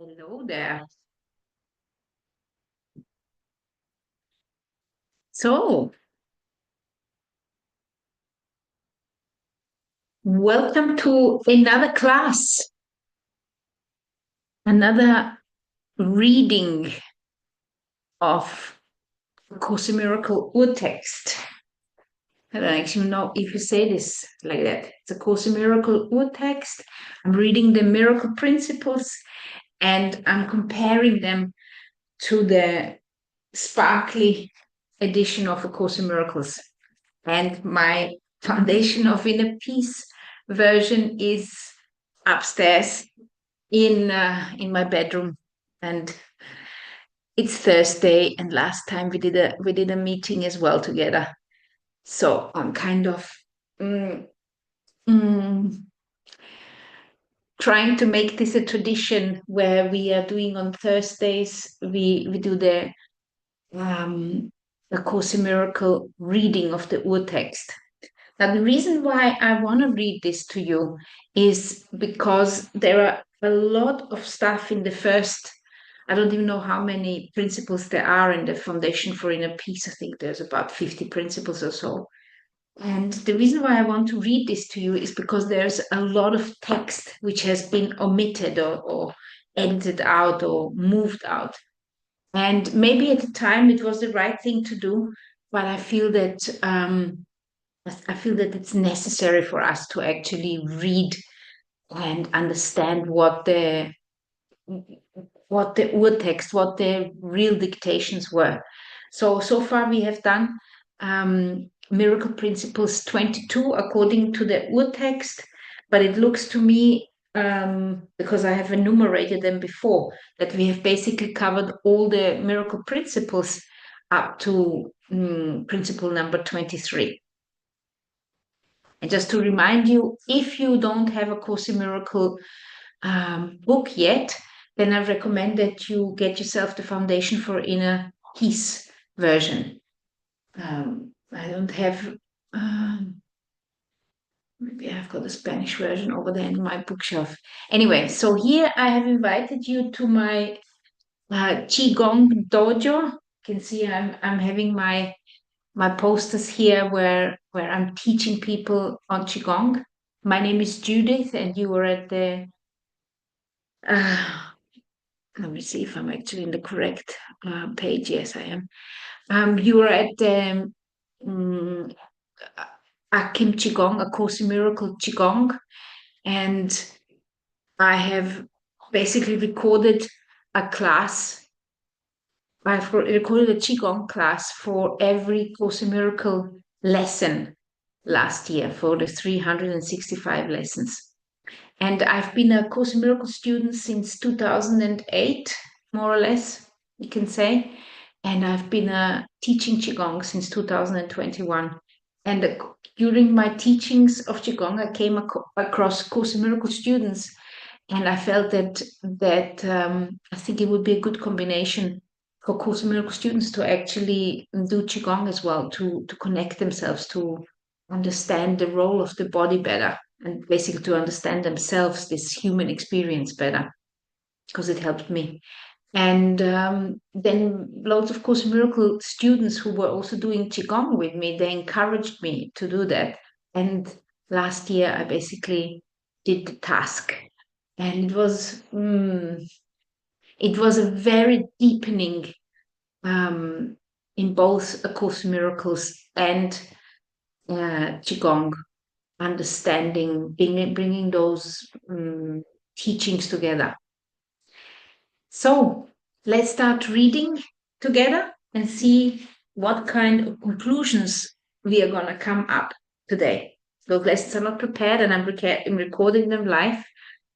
Hello there. So, welcome to another class, another reading of Course in Miracle Urtext. I don't actually know if you say this like that. It's a Course in Miracle Urtext. I'm reading the miracle principles and I'm comparing them to the sparkly edition of A Course in Miracles. And my Foundation of Inner Peace version is upstairs in my bedroom, and it's Thursday. And last time we did a meeting as well together, so I'm kind of mm, mm, trying to make this a tradition where we are doing on Thursdays. We do the Course in Miracle reading of the Urtext. Now, the reason why I want to read this to you is because there are a lot of stuff in the first. I don't even know how many principles there are in the Foundation for Inner Peace. I think there's about 50 principles or so. And the reason why I want to read this to you is because there's a lot of text which has been omitted or edited out or moved out. And maybe at the time it was the right thing to do, but I feel that it's necessary for us to actually read and understand what the urtext, what the real dictations were. So far we have done Miracle Principles 22 according to the urtext, but it looks to me, because I have enumerated them before, that we have basically covered all the miracle principles up to principle number 23. And just to remind you, if you don't have a Course in Miracle book yet, then I recommend that you get yourself the Foundation for Inner Peace version. I don't have, maybe I've got the Spanish version over there in my bookshelf. Anyway, so here I have invited you to my Qigong dojo. You can see I'm having my posters here where I'm teaching people on Qigong. My name is Judith, and you are at the. Uh, Let me see if I'm actually in the correct page. Yes, I am. You are at the ACIM Qigong, A Course in Miracle Qigong, and I have basically recorded a class. I've recorded a Qigong class for every Course in Miracle lesson last year for the 365 lessons. And I've been a Course in Miracle student since 2008, more or less, you can say. And I've been teaching Qigong since 2021. And during my teachings of Qigong, I came across Course in Miracle students, and I felt that I think it would be a good combination for Course in Miracle students to actually do Qigong as well, to connect themselves, to understand the role of the body better, and basically to understand themselves, this human experience better, because it helped me. And then loads of Course in Miracle students who were also doing Qigong with me, they encouraged me to do that. And last year I basically did the task. And it was a very deepening in both A Course in Miracles and Qigong, understanding, bringing those teachings together. So let's start reading together and see what kind of conclusions we are going to come up today. Those lessons are not prepared, and I'm recording them live.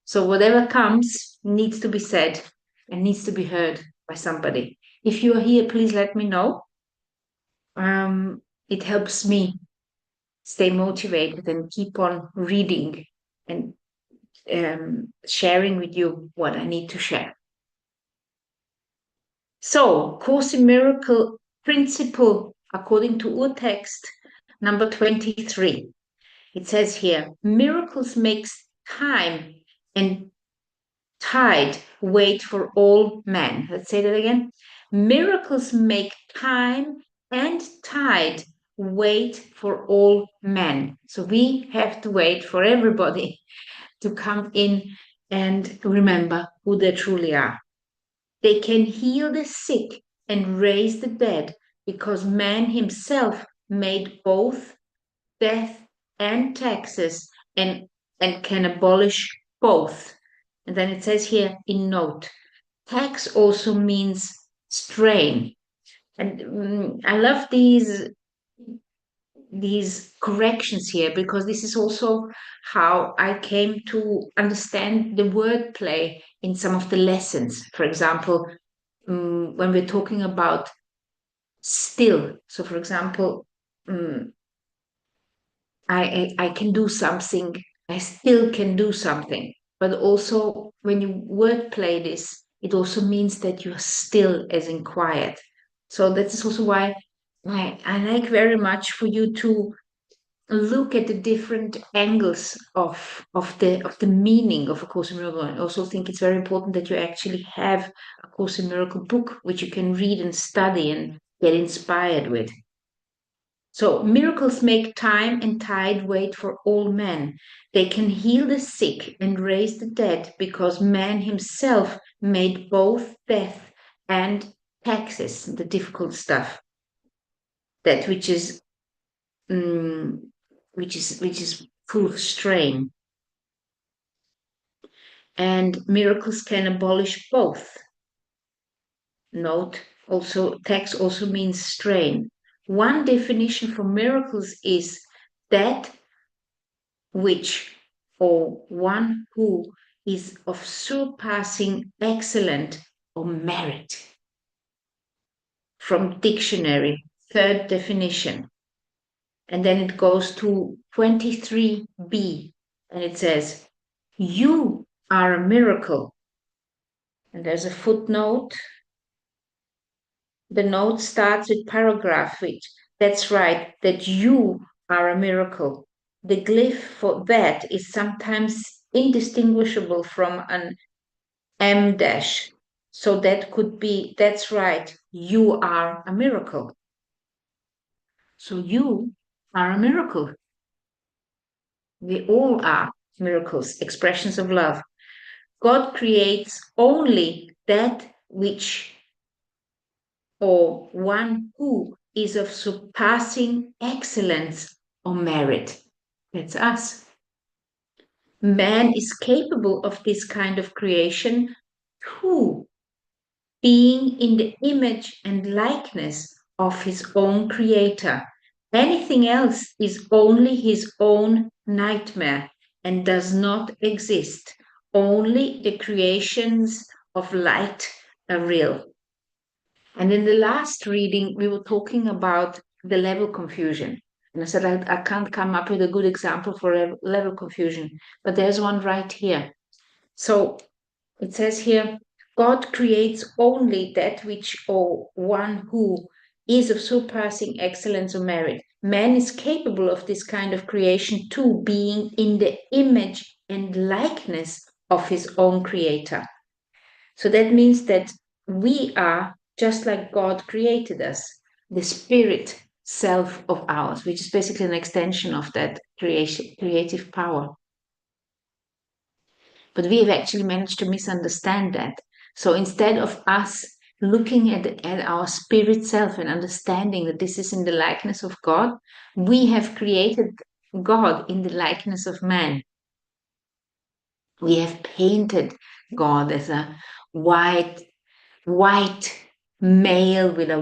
So whatever comes needs to be said and needs to be heard by somebody. If you are here, please let me know. It helps me stay motivated and keep on reading and sharing with you what I need to share. So, Course in Miracle principle according to Urtext number 23. It says here, miracles makes time and tide wait for all men. Let's say that again. Miracles make time and tide wait for all men. So we have to wait for everybody to come in and remember who they truly are. They can heal the sick and raise the dead because man himself made both death and taxes and can abolish both. And then it says here in note, tax also means strain. And I love these corrections here because this is also how I came to understand the wordplay in some of the lessons. For example, when we're talking about still. So, for example, I can do something. I still can do something. But also, when you wordplay this, it also means that you're still as in quiet. So that is also why I like very much for you to look at the different angles of the meaning of A Course in Miracle. I also think it's very important that you actually have A Course in Miracle book which you can read and study and get inspired with. So miracles make time and tide wait for all men. They can heal the sick and raise the dead because man himself made both death and taxes, the difficult stuff, that which is full of strain. And miracles can abolish both. Note also, tax also means strain. One definition for miracles is that which, or one who, is of surpassing excellent or merit. From dictionary, third definition. And then it goes to 23b, and it says, you are a miracle. And there's a footnote. The note starts with paragraph, which, that's right, that you are a miracle. The glyph for that is sometimes indistinguishable from an M dash. So that could be, that's right, you are a miracle. So you are a miracle. We all are miracles, expressions of love. God creates only that which, or one who, is of surpassing excellence or merit. That's us. Man is capable of this kind of creation too, being in the image and likeness of his own creator. Anything else is only his own nightmare and does not exist. Only the creations of light are real. And in the last reading, we were talking about the level confusion. And I said, I can't come up with a good example for level confusion, but there's one right here. So it says here, God creates only that which, or one who, is of surpassing excellence or merit. Man is capable of this kind of creation too, being in the image and likeness of his own creator. So that means that we are just like God created us, the spirit self of ours, which is basically an extension of that creative power. But we have actually managed to misunderstand that. So instead of us looking at our spirit self and understanding that this is in the likeness of God, we have created God in the likeness of man. We have painted God as a white male with a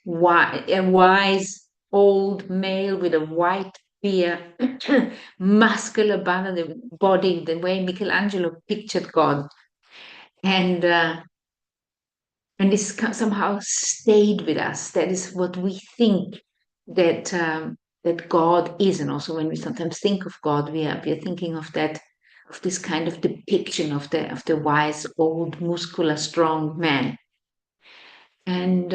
wise old male with a white beard, muscular body, the way Michelangelo pictured God. And this somehow stayed with us. That is what we think that that God is. And also when we sometimes think of God, we are thinking of that, of this kind of depiction of the wise, old, muscular, strong man. And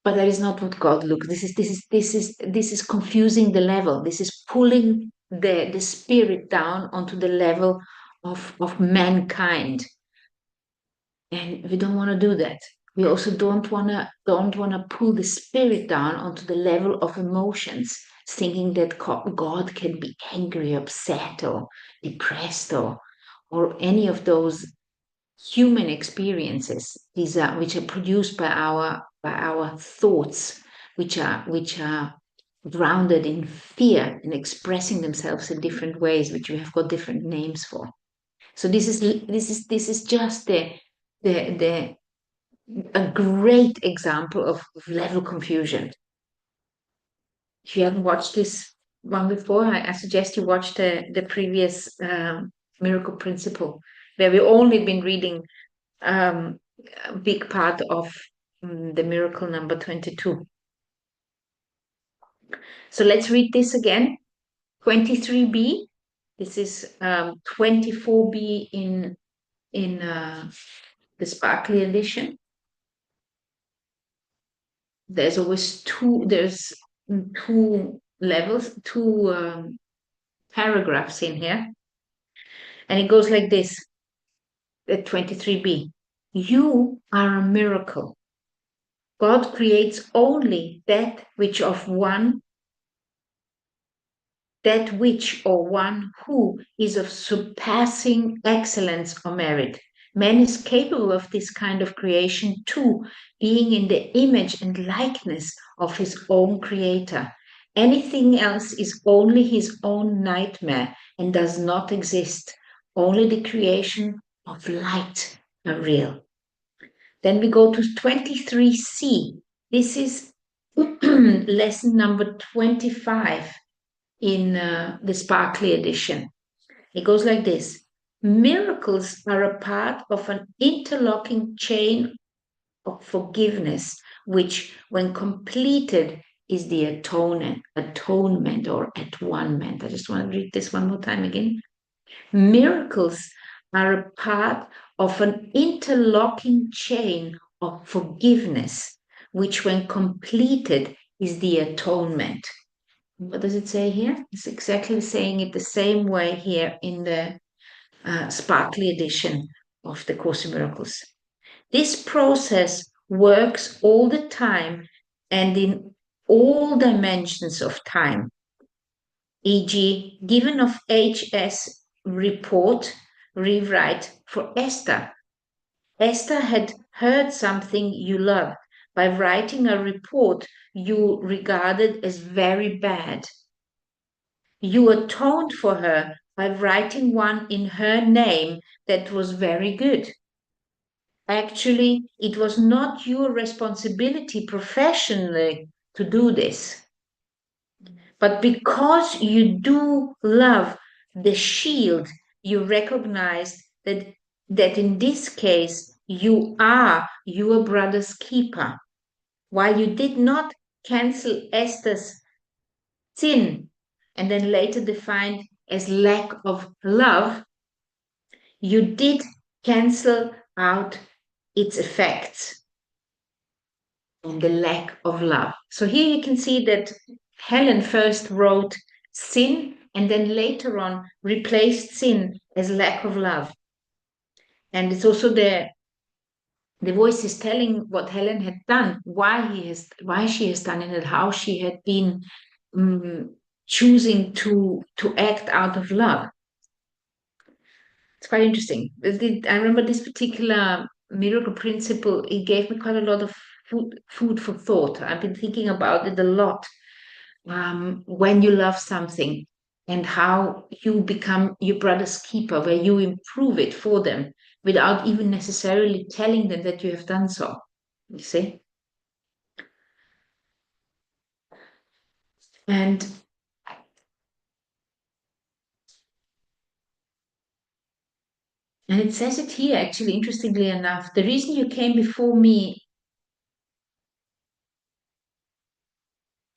but that is not what God looks. This is confusing the level. This is pulling the spirit down onto the level of mankind. And we don't want to do that. We also don't want to pull the spirit down onto the level of emotions, thinking that God can be angry, upset, or depressed, or any of those human experiences. These are which are produced by our thoughts, which are grounded in fear and expressing themselves in different ways, which we have got different names for. So this is just the a great example of level confusion. If you haven't watched this one before, I suggest you watch the previous Miracle Principle, where we've only been reading um, a big part of the miracle number 22. So let's read this again. 23b. This is 24b in the sparkly edition. There's always there's two levels, two paragraphs in here. And it goes like this, at 23b. You are a miracle. God creates only that which or one who is of surpassing excellence or merit. Man is capable of this kind of creation too, being in the image and likeness of his own creator. Anything else is only his own nightmare and does not exist. Only the creation of light are real. Then we go to 23c. This is lesson number 25 in the sparkly edition. It goes like this. Miracles are a part of an interlocking chain of forgiveness, which, when completed, is the atonement or atonement. I just want to read this one more time again. Miracles are a part of an interlocking chain of forgiveness, which, when completed, is the atonement. What does it say here? It's exactly saying it the same way here in the sparkly edition of the Course in Miracles. This process works all the time and in all dimensions of time, e.g., given of HS report, rewrite for Esther. Esther had heard something you loved. By writing a report you regarded as very bad. You atoned for her by writing one in her name that was very good. Actually, it was not your responsibility professionally to do this. But because you do love the shield, you recognize that in this case, you are your brother's keeper. While you did not cancel Esther's sin and then later defined as lack of love, you did cancel out its effects and the lack of love. So here you can see that Helen first wrote sin and then later on replaced sin as lack of love. And it's also the voice is telling what Helen had done, why she has done it, and how she had been choosing to act out of love. It's quite interesting. I remember this particular miracle principle. It gave me quite a lot of food for thought. I've been thinking about it a lot. When you love something and how you become your brother's keeper, where you improve it for them without even necessarily telling them that you have done so. You see? And it says it here, actually, interestingly enough. The reason you came before me,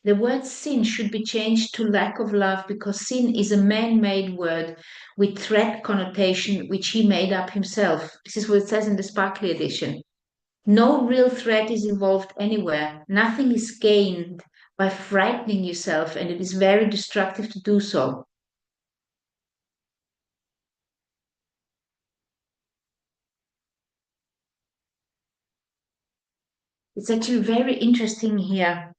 the word sin should be changed to lack of love, because sin is a man-made word with threat connotation, which he made up himself. This is what it says in the Sparkly edition. No real threat is involved anywhere. Nothing is gained by frightening yourself, and it is very destructive to do so. It's actually very interesting here.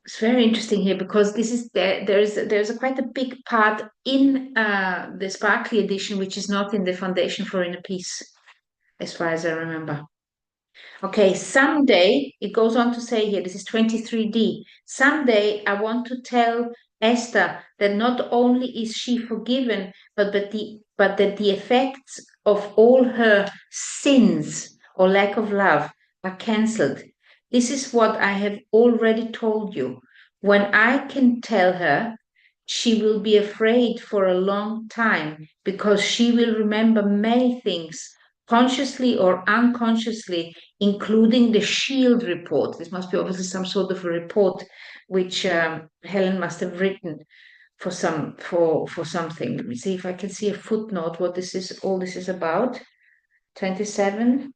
It's very interesting here because this is there's a quite a big part in the Sparkly edition, which is not in the Foundation for Inner Peace, as far as I remember. Okay, someday, it goes on to say here, this is 23D. Someday I want to tell Esther that not only is she forgiven, but that the effects of all her sins or lack of love are cancelled. This is what I have already told you. When I can tell her, she will be afraid for a long time because she will remember many things, consciously or unconsciously, including the Shield report. This must be obviously some sort of a report which Helen must have written for something. Let me see if I can see a footnote what all this is about. 27.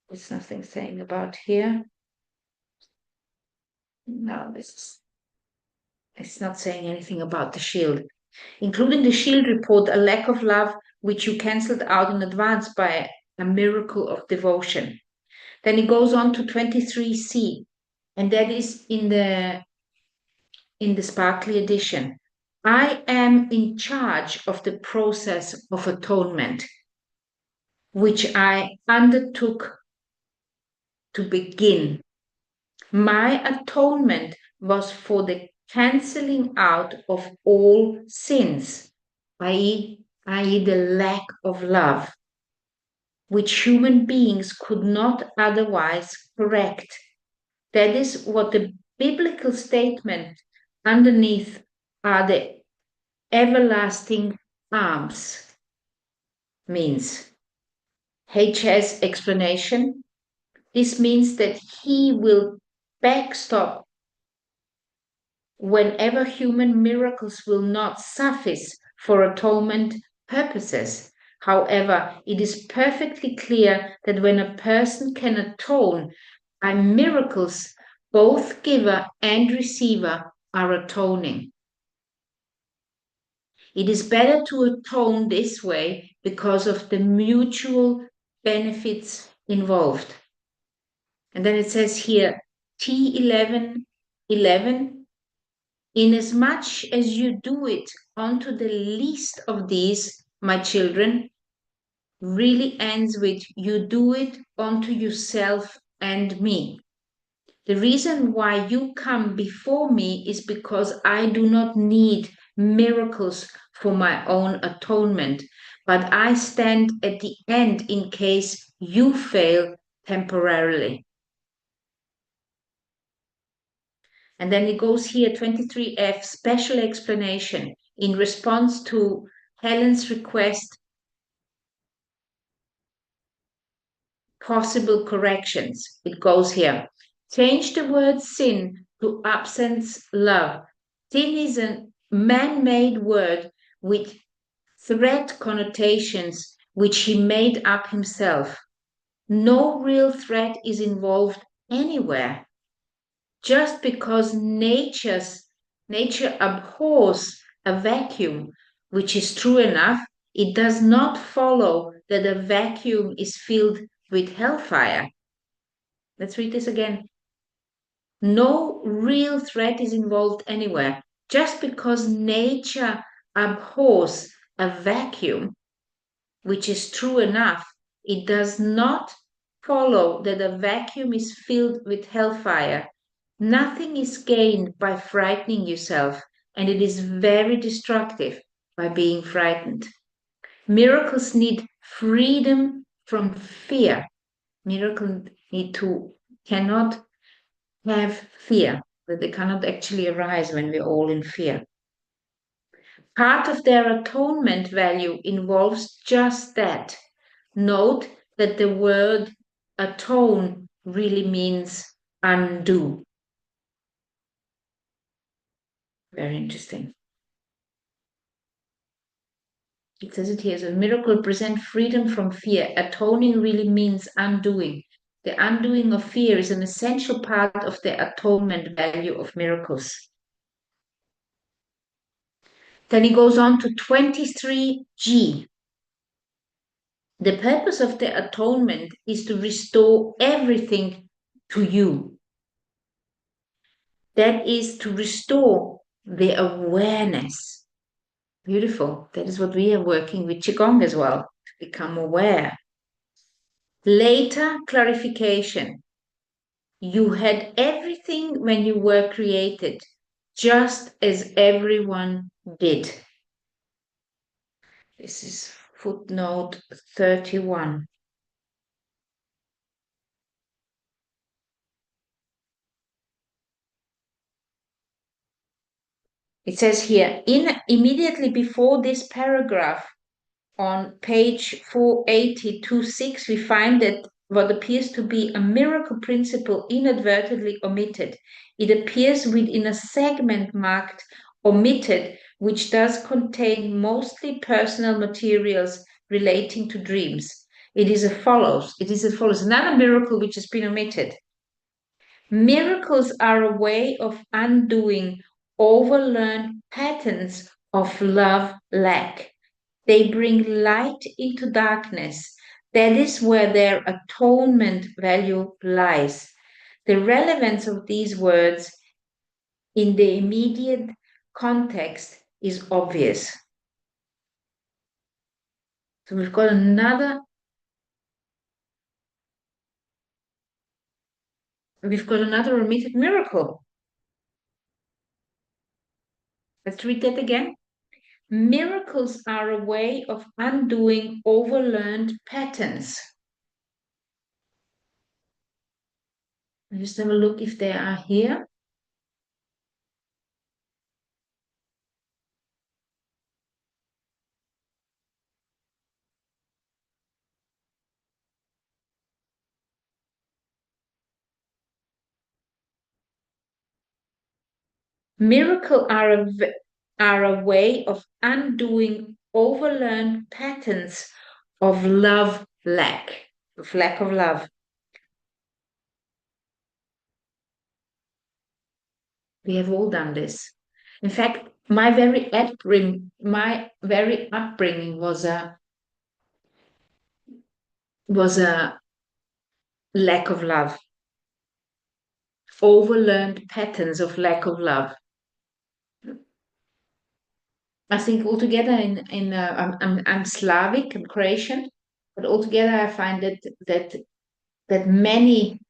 There's nothing saying about here. No, it's not saying anything about the Shield. Including the Shield report, a lack of love which you cancelled out in advance by a miracle of devotion. Then it goes on to 23C, and that is in the Sparkly edition. I am in charge of the process of atonement, which I undertook to begin. My atonement was for the cancelling out of all sins, i.e., the lack of love, which human beings could not otherwise correct. That is what the biblical statement underneath are the everlasting arms means. HS explanation. This means that he will backstop whenever human miracles will not suffice for atonement purposes. However, it is perfectly clear that when a person can atone by miracles, both giver and receiver are atoning. It is better to atone this way because of the mutual benefits involved. And then it says here, T11:11, inasmuch as you do it unto the least of these, my children, really ends with you do it unto yourself and me. The reason why you come before me is because I do not need miracles for my own atonement, but I stand at the end in case you fail temporarily. And then it goes here, 23F, special explanation in response to Helen's request, possible corrections. It goes here. Change the word sin to absence love. Sin is a man-made word with threat connotations which he made up himself. No real threat is involved anywhere. Just because nature abhors a vacuum, which is true enough, it does not follow that a vacuum is filled with hellfire. Let's read this again. No real threat is involved anywhere. Just because nature abhors a vacuum, which is true enough, it does not follow that a vacuum is filled with hellfire. Nothing is gained by frightening yourself, and it is very destructive by being frightened. Miracles need freedom from fear. Miracles cannot have fear, that they cannot actually arise when we're all in fear. Part of their atonement value involves just that. Note that the word atone really means undo. Very interesting. It says it here, so miracle present freedom from fear. Atoning really means undoing. The undoing of fear is an essential part of the atonement value of miracles. Then he goes on to 23G. The purpose of the atonement is to restore everything to you. That is to restore the awareness. Beautiful. That is what we are working with Qigong as well, to become aware. Later, clarification. You had everything when you were created, just as everyone did. This is footnote 31. It says here, immediately before this paragraph, on page 480-26, we find that what appears to be a miracle principle inadvertently omitted. It appears within a segment marked omitted, which does contain mostly personal materials relating to dreams. It is as follows. Another miracle which has been omitted. Miracles are a way of undoing overlearned patterns of love lack. They bring light into darkness. That is where their atonement value lies. The relevance of these words in the immediate context is obvious. So we've got another omitted miracle. Let's read that again. Miracles are a way of undoing overlearned patterns. Just have a look if they are here. Miracles are a way of undoing overlearned patterns of love lack, of lack of love. We have all done this. In fact, my very upbringing was a lack of love, overlearned patterns of lack of love. I think altogether, I'm Slavic, I'm Croatian, but altogether I find that many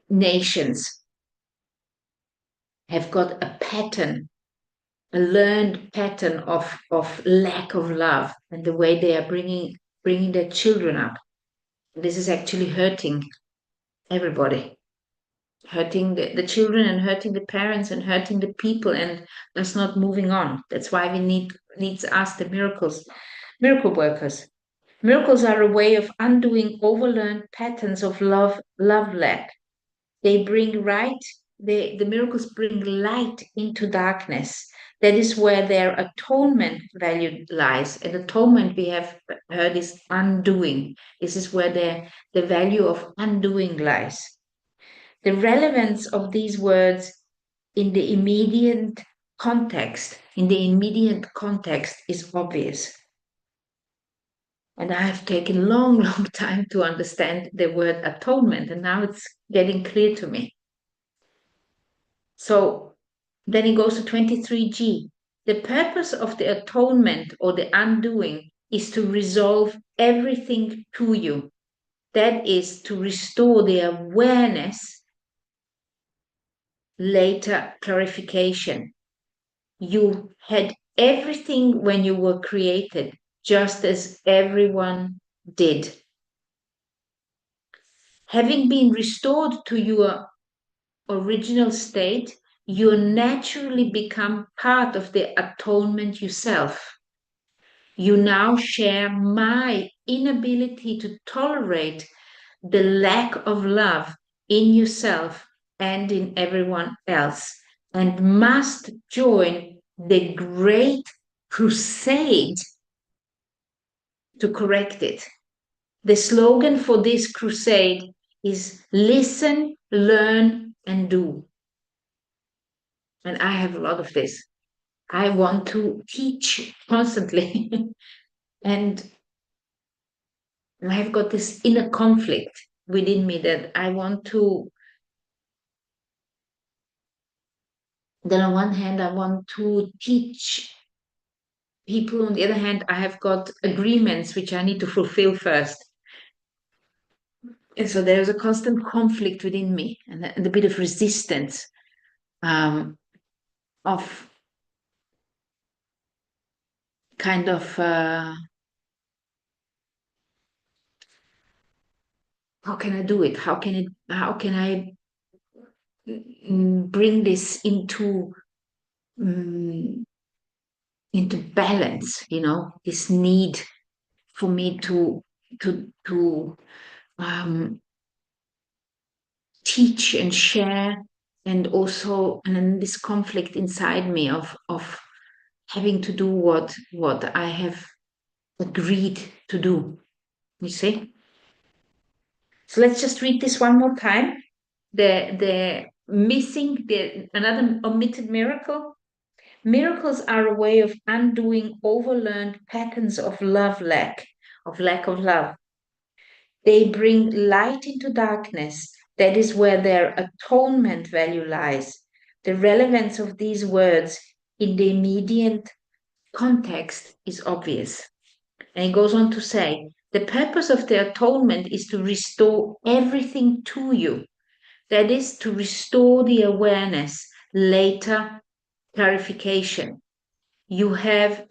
nations have got a pattern, a learned pattern of lack of love, and the way they are bringing their children up. This is actually hurting everybody, hurting the children and hurting the parents and hurting the people, and that's not moving on. That's why we needs us, the miracle workers. Miracles are a way of undoing overlearned patterns of love lack. They bring the miracles bring light into darkness. That is where their atonement value lies. And atonement, we have heard, is undoing. This is where the value of undoing lies. The relevance of these words in the immediate context is obvious. And I have taken a long, long time to understand the word atonement, and now it's getting clear to me. So then it goes to 23G. The purpose of the atonement or the undoing is to resolve everything to you. That is to restore the awareness, later clarification. You had everything when you were created, just as everyone did. Having been restored to your original state, you naturally become part of the atonement yourself. You now share my inability to tolerate the lack of love in yourself and in everyone else, and must join the great crusade to correct it. The slogan for this crusade is listen, learn, and do. And I have a lot of this. I want to teach constantly. And I have got this inner conflict within me that I want to, that on one hand, I want to teach people. On the other hand, I have got agreements which I need to fulfill first. And so there's a constant conflict within me and a bit of resistance um, of kind of how can I do it? How can I bring this um, into balance, this need for me to um, teach and share, and also and then this conflict inside me of having to do what I have agreed to do. You see? So let's just read this one more time. The missing the another omitted miracle. Miracles are a way of undoing overlearned patterns of lack of love. They bring light into darkness. That is where their atonement value lies. The relevance of these words in the immediate context is obvious. And he goes on to say, the purpose of the atonement is to restore everything to you. That is to restore the awareness, later clarification. You had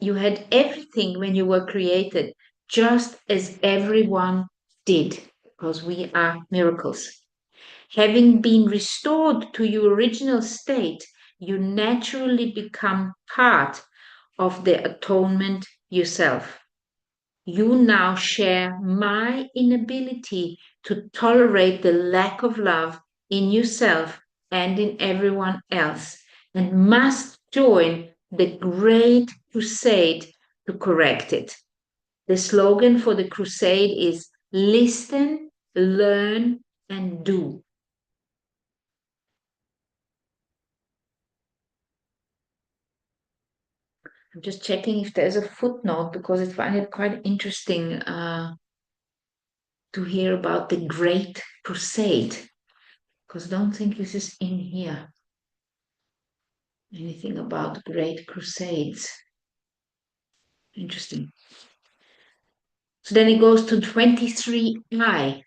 everything when you were created, just as everyone did, because we are miracles. Having been restored to your original state, you naturally become part of the atonement yourself. You now share my inability to tolerate the lack of love in yourself and in everyone else, and must join the great crusade to correct it. The slogan for the crusade is listen, learn, and do. I'm just checking if there's a footnote because I find it quite interesting to hear about the Great Crusade, because I don't think this is in here. Anything about Great Crusades. Interesting. So then it goes to 23i.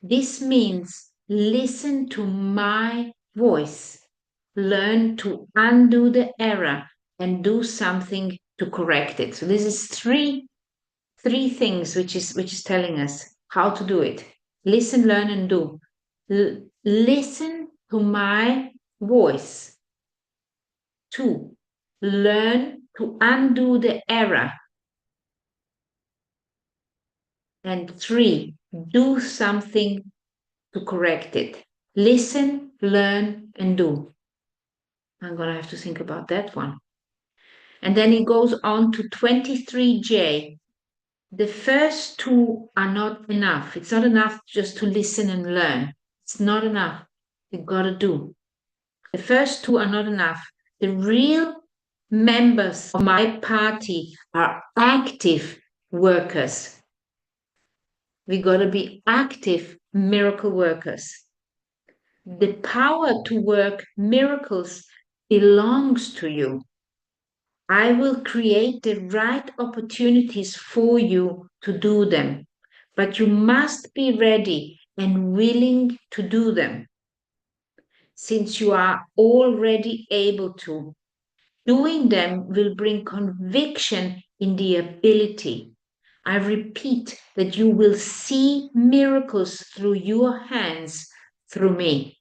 This means listen to my voice, learn to undo the error, and do something to correct it. So this is three things which is telling us how to do it. Listen, learn, and do. Listen to my voice. 2, learn to undo the error. And 3, do something to correct it. Listen, learn, and do. I'm going to have to think about that one. And then it goes on to 23J. The first 2 are not enough. It's not enough just to listen and learn. It's not enough. You've got to do. The first 2 are not enough. The real members of my party are active workers. We got to be active miracle workers. The power to work miracles belongs to you. I will create the right opportunities for you to do them, but you must be ready and willing to do them. Since you are already able to, doing them will bring conviction in the ability. I repeat that you will see miracles through your hands, through me.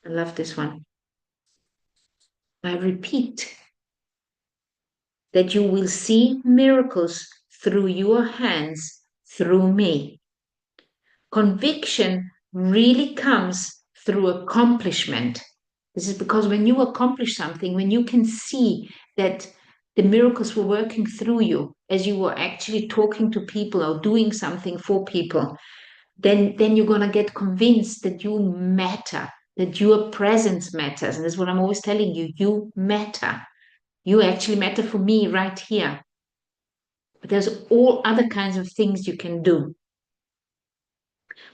I love this one. I repeat that you will see miracles through your hands, through me. Conviction really comes through accomplishment. This is because when you accomplish something, when you can see that the miracles were working through you as you were actually talking to people or doing something for people, then you're going to get convinced that you matter, that your presence matters. And that's what I'm always telling you. You matter. You actually matter for me right here. But there's all other kinds of things you can do.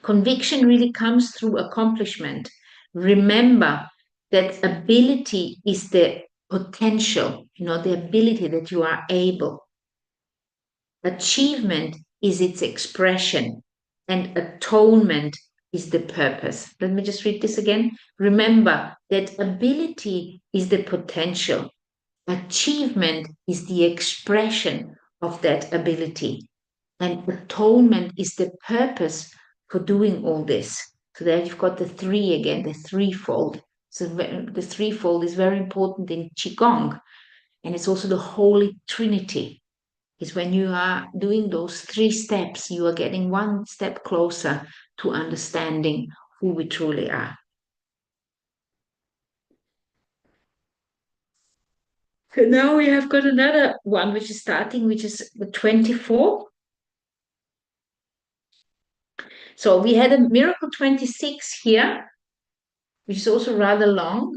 Conviction really comes through accomplishment. Remember that ability is the potential, the ability that you are able. Achievement is its expression, and atonement is the purpose. Let me just read this again. Remember that ability is the potential. Achievement is the expression of that ability. And atonement is the purpose for doing all this. So there you've got the three again, the threefold. So the threefold is very important in Qigong. And it's also the Holy Trinity. Is when you are doing those 3 steps, you are getting one step closer to understanding who we truly are. So now we have got another one, which is starting, which is the 24. So we had a miracle 26 here, which is also rather long.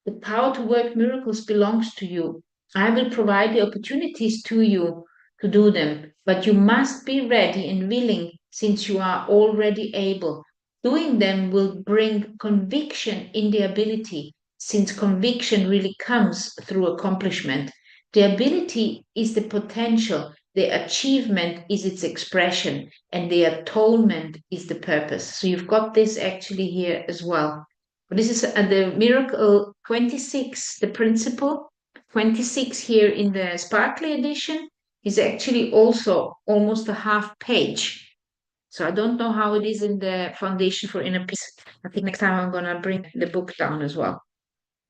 The power to work miracles belongs to you. I will provide the opportunities to you to do them, but you must be ready and willing since you are already able. Doing them will bring conviction in the ability, since conviction really comes through accomplishment. The ability is the potential, the achievement is its expression, and the atonement is the purpose. So you've got this actually here as well. This is the miracle 26, the principle 26 here in the sparkly edition is actually also almost a half page. So I don't know how it is in the Foundation for Inner Peace. I think next time I'm going to bring the book down as well,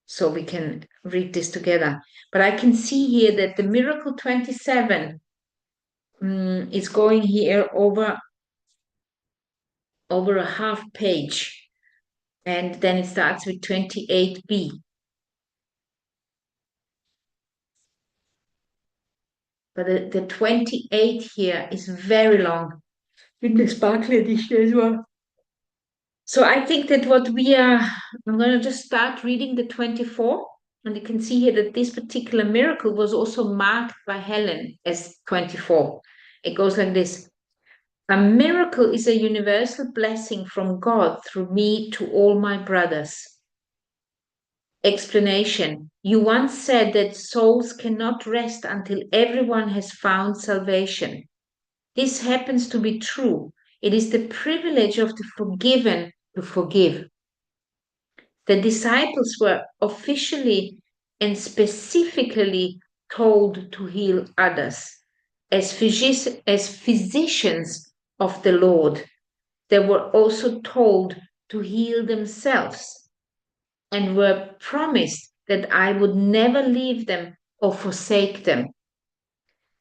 so we can read this together. But I can see here that the miracle 27 is going here over a half page. And then it starts with 28b. But the 28 here is very long in the sparkly edition as well. So I think that I'm going to just start reading the 24. And you can see here that this particular miracle was also marked by Helen as 24. It goes like this. A miracle is a universal blessing from God through me to all my brothers. Explanation. You once said that souls cannot rest until everyone has found salvation. This happens to be true. It is the privilege of the forgiven to forgive. The disciples were officially and specifically told to heal others. As physicians of the Lord, they were also told to heal themselves and were promised that I would never leave them or forsake them.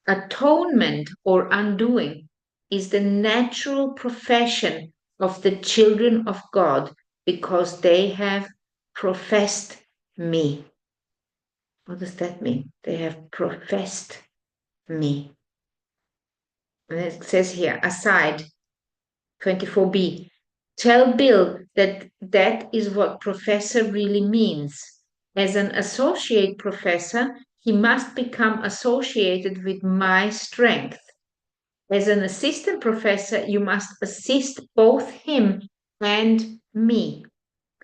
Atonement or undoing is the natural profession of the children of God because they have professed me. What does that mean? They have professed me. And it says here, aside, 24b, tell Bill that that is what professor really means. As an associate professor, he must become associated with my strength. As an assistant professor, you must assist both him and me.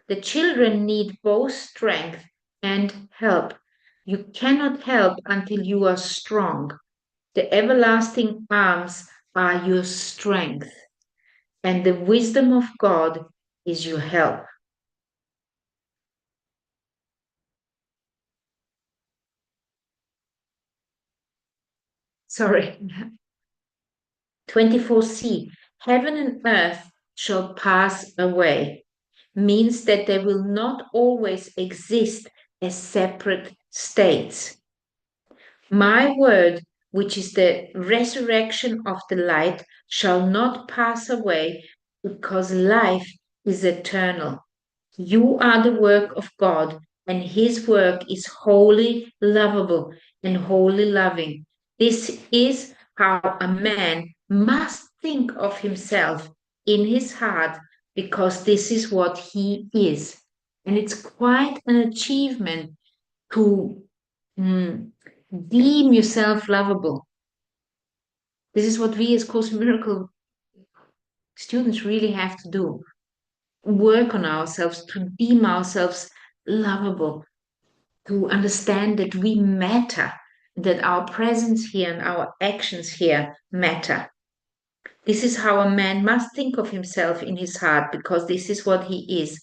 The children need both strength and help. You cannot help until you are strong. The everlasting arms are your strength, and the wisdom of God is your help. Sorry. 24c, heaven and earth shall pass away, means that they will not always exist as separate states. My word, which is the resurrection of the light, shall not pass away because life is eternal. You are the work of God, and his work is wholly lovable and wholly loving. This is how a man must think of himself in his heart, because this is what he is. And it's quite an achievement to Deem yourself lovable. This is what we as Course in Miracle students really have to do. Work on ourselves to deem ourselves lovable, to understand that we matter, that our presence here and our actions here matter. This is how a man must think of himself in his heart, because this is what he is.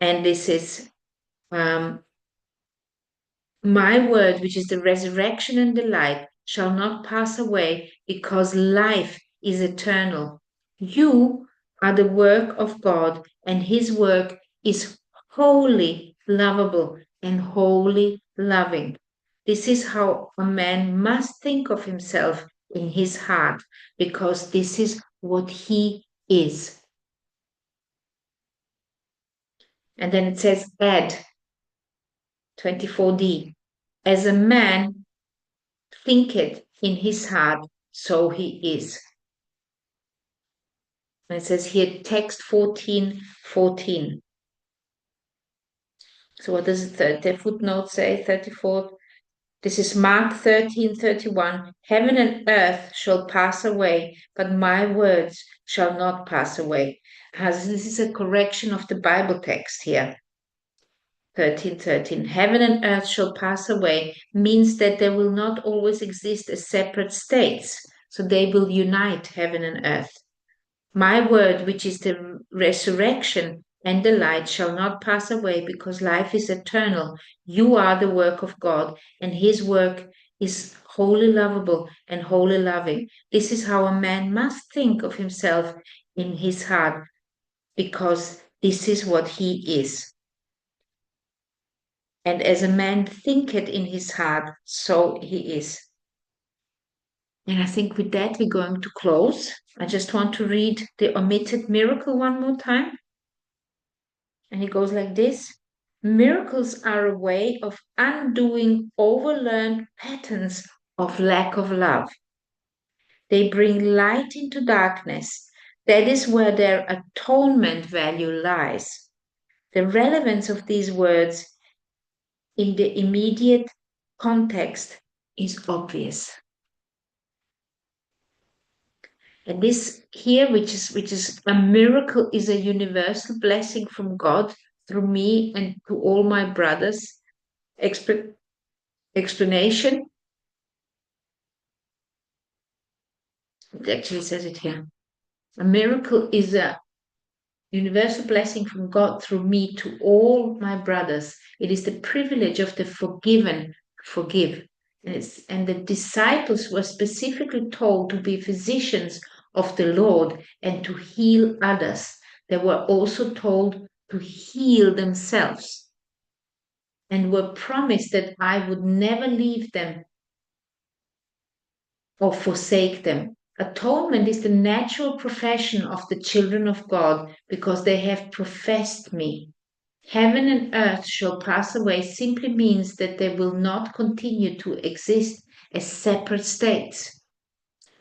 And this is my word, which is the resurrection and the light, shall not pass away, because life is eternal. You are the work of God, and his work is wholly lovable and wholly loving. This is how a man must think of himself in his heart, because this is what he is. And then it says, add 24d, as a man thinketh in his heart, so he is. And it says here, text 14:14. So what does the footnote say? 34. This is Mark 13:31. Heaven and earth shall pass away, but my words shall not pass away. As this is a correction of the Bible text here. 13:13. Heaven and earth shall pass away means that there will not always exist as separate states. So they will unite, heaven and earth. My word, which is the resurrection and the light, shall not pass away, because life is eternal. You are the work of God, and his work is wholly lovable and wholly loving. This is how a man must think of himself in his heart, because this is what he is. And as a man thinketh in his heart, so he is. And I think with that, we're going to close. I just want to read the omitted miracle one more time. And it goes like this. Miracles are a way of undoing overlearned patterns of lack of love. They bring light into darkness. That is where their atonement value lies. The relevance of these words in the immediate context is obvious. And this here, which is a miracle, is a universal blessing from God through me and to all my brothers. Explanation. It actually says it here. A miracle is a universal blessing from God through me to all my brothers. It is the privilege of the forgiven to forgive. And the disciples were specifically told to be physicians of the Lord and to heal others. They were also told to heal themselves and were promised that I would never leave them or forsake them. Atonement is the natural profession of the children of God, because they have professed me. Heaven and earth shall pass away simply means that they will not continue to exist as separate states.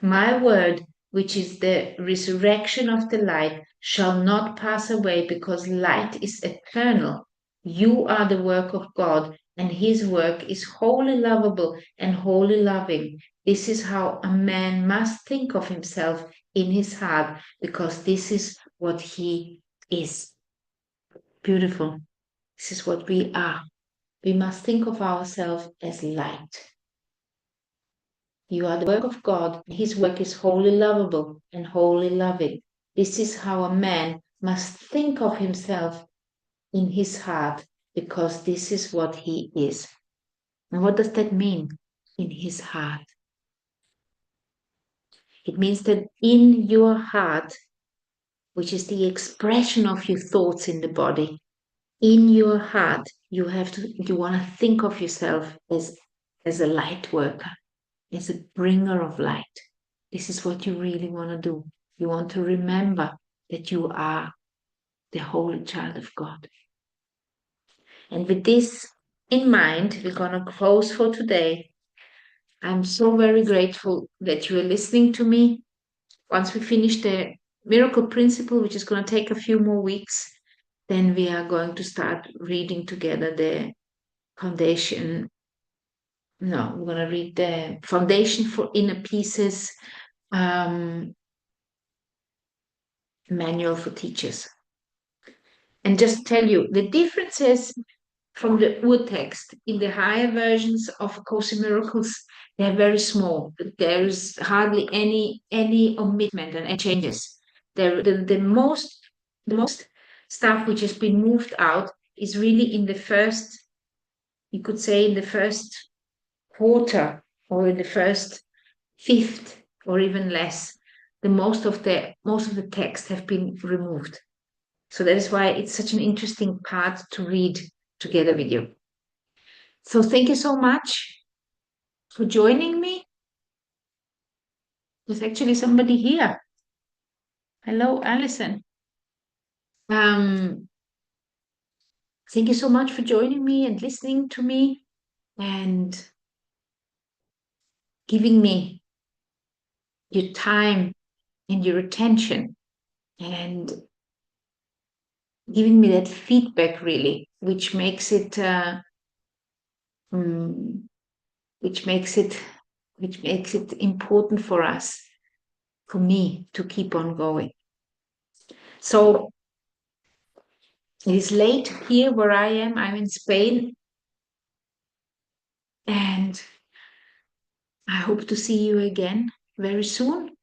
My word, which is the resurrection of the light, shall not pass away, because light is eternal. You are the work of God, and his work is wholly lovable and wholly loving. This is how a man must think of himself in his heart, because this is what he is. Beautiful. This is what we are. We must think of ourselves as light. You are the work of God. His work is wholly lovable and wholly loving. This is how a man must think of himself in his heart, because this is what he is. And what does that mean? In his heart. It means that in your heart, which is the expression of your thoughts in the body, in your heart, you want to think of yourself as a light worker, as a bringer of light. This is what you really want to do. You want to remember that you are the holy child of God. And with this in mind, we're going to close for today. I'm so very grateful that you are listening to me. Once we finish the miracle principle, which is going to take a few more weeks, then we are going to start reading together the foundation No, we're going to read the Foundation for Inner Pieces, Manual for Teachers. And just tell you the differences from the Urtext in the higher versions of A Course in Miracles, they're very small. There is hardly any omitment and any changes. The most stuff which has been moved out is really in the first, you could say in the first quarter or in the first fifth or even less. The most of the text have been removed. So that is why it's such an interesting part to read together with you. So thank you so much for joining me. There's actually somebody here. Hello, Alison. Thank you so much for joining me and listening to me and giving me your time and your attention and giving me that feedback, really, which makes it which makes it important for us, for me, to keep on going. So it is late here where I am. I'm in Spain, and I hope to see you again very soon.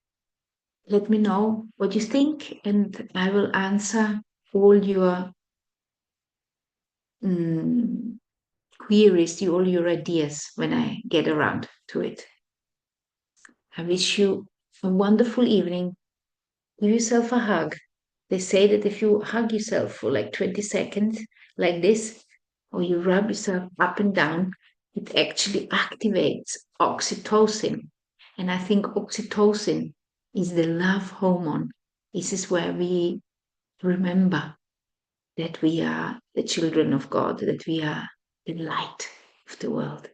Let me know what you think, and I will answer all your queries, all your ideas when I get around to it. I wish you a wonderful evening. Give yourself a hug. They say that if you hug yourself for like 20 seconds, like this, or you rub yourself up and down, it actually activates oxytocin. And I think oxytocin is the love hormone. This is where we remember that we are the children of God, that we are the light of the world.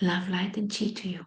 Love, light, and chi to you.